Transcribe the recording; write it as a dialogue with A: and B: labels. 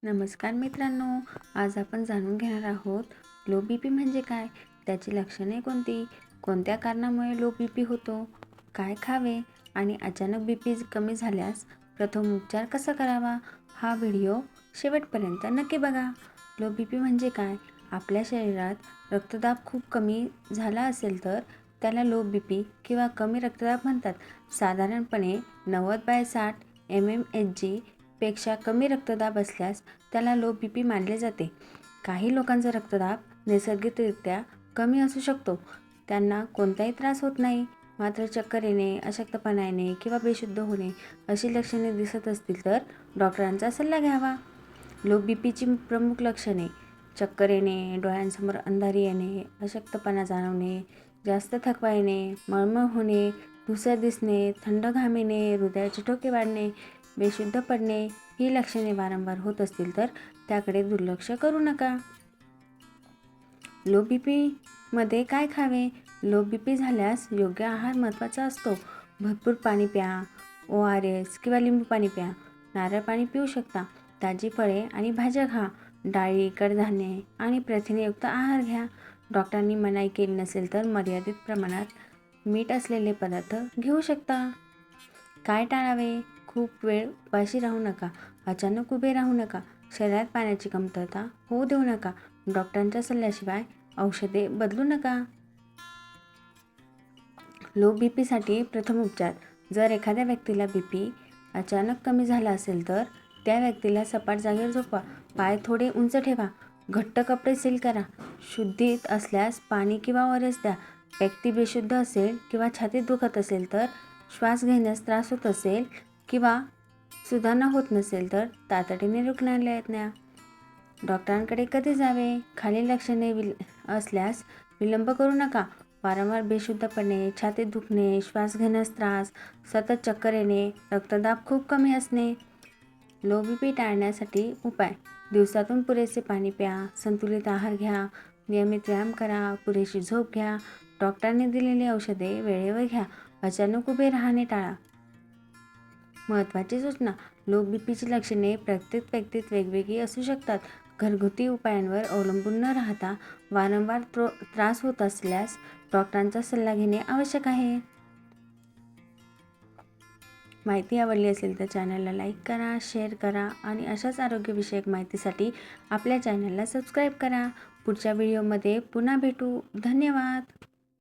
A: नमस्कार मित्रांनो, आज आपण जाणून घेणार आहोत लो बी पी म्हणजे काय, त्याची लक्षणे कोणती, कोणत्या कारणामुळे लो बी पी होतो, काय खावे आणि अचानक बी पी कमी झाल्यास प्रथम उपचार कसा करावा. हा व्हिडिओ शेवटपर्यंत नक्की बघा. लो बी पी म्हणजे काय? आपल्या शरीरात रक्तदाब खूप कमी झाला असेल तर त्याला लो बी पी किंवा कमी रक्तदाब म्हणतात. साधारणपणे 90/60 mmHg पेक्षा कमी रक्तदाब असल्यास त्याला लो बी पी मानले जाते. काही लोकांचा रक्तदाब नैसर्गिकरित्या कमी असू शकतो, त्यांना कोणताही त्रास होत नाही. मात्र चक्कर येणे, अशक्तपणा येणे किंवा बेशुद्ध होणे अशी लक्षणे दिसत असतील तर डॉक्टरांचा सल्ला घ्यावा. लो बी पीची प्रमुख लक्षणे: चक्कर येणे, डोळ्यांसमोर अंधारी येणे, अशक्तपणा जाणवणे, जास्त थकवा येणे, मळमळ होणे, धूसर दिसणे, थंड घाम येणे, हृदयाचे ठोके वाढणे, बेशुद्ध पडणे ही लक्षणे वारंवार होत असतील तर त्याकडे दुर्लक्ष करू नका. लो बी पीमध्ये काय खावे? लो बी पी झाल्यास योग्य आहार महत्त्वाचा असतो. भरपूर पाणी प्या, ORS किंवा लिंबू पाणी प्या, नारळ पाणी पिऊ शकता, ताजी फळे आणि भाज्या खा, डाळी, कडधान्ये आणि प्रथिनेयुक्त आहार घ्या. डॉक्टरांनी मनाई केली नसेल तर मर्यादित प्रमाणात मीठ असलेले पदार्थ घेऊ शकता. काय टाळावे? खूप वेळ उपाशी राहू नका, अचानक उभे राहू नका, शरीरात पाण्याची कमतरता होऊ देऊ नका, डॉक्टरांच्या सल्ल्याशिवाय औषधे बदलू नका. लो बी पीसाठी प्रथम उपचार: जर एखाद्या व्यक्तीला बी पी अचानक कमी झाला असेल तर त्या व्यक्तीला सपाट जागेवर झोपवा, पाय थोडे उंच ठेवा, घट्ट कपडे सील करा, शुद्धीत असल्यास पाणी किंवा ORS द्या. व्यक्ती बेशुद्ध असेल किंवा छातीत दुखत असेल तर, श्वास घेण्यास त्रास होत असेल किंवा सुधारणा होत नसेल तर तातडीने रुग्णालयात न्या. डॉक्टरांकडे कधी जावे? खालील लक्षणे असल्यास विलंब करू नका: वारंवार बेशुद्ध पडणे, छातीत दुखणे, श्वास घेण्यास त्रास, सतत चक्कर येणे, रक्तदाब खूप कमी असणे. लो बी पी टाळण्यासाठी उपाय: दिवसातून पुरेसे पाणी प्या, संतुलित आहार घ्या, नियमित व्यायाम करा, पुरेशी झोप घ्या, डॉक्टरांनी दिलेली औषधे वेळेवर घ्या, अचानक उभे राहणे टाळा. महत्त्वाची सूचना: लो बी पीची लक्षणे प्रत्येक व्यक्तीत वेगवेगळी असू शकतात. घरगुती उपायांवर अवलंबून न राहता वारंवार त्रास होत असल्यास डॉक्टरांचा सल्ला घेणे आवश्यक आहे. माहिती आवडली असेल तर चॅनलला लाईक करा, शेअर करा आणि अशाच आरोग्यविषयक माहितीसाठी आपल्या चॅनलला सबस्क्राईब करा. पुढच्या व्हिडिओमध्ये पुन्हा भेटू. धन्यवाद.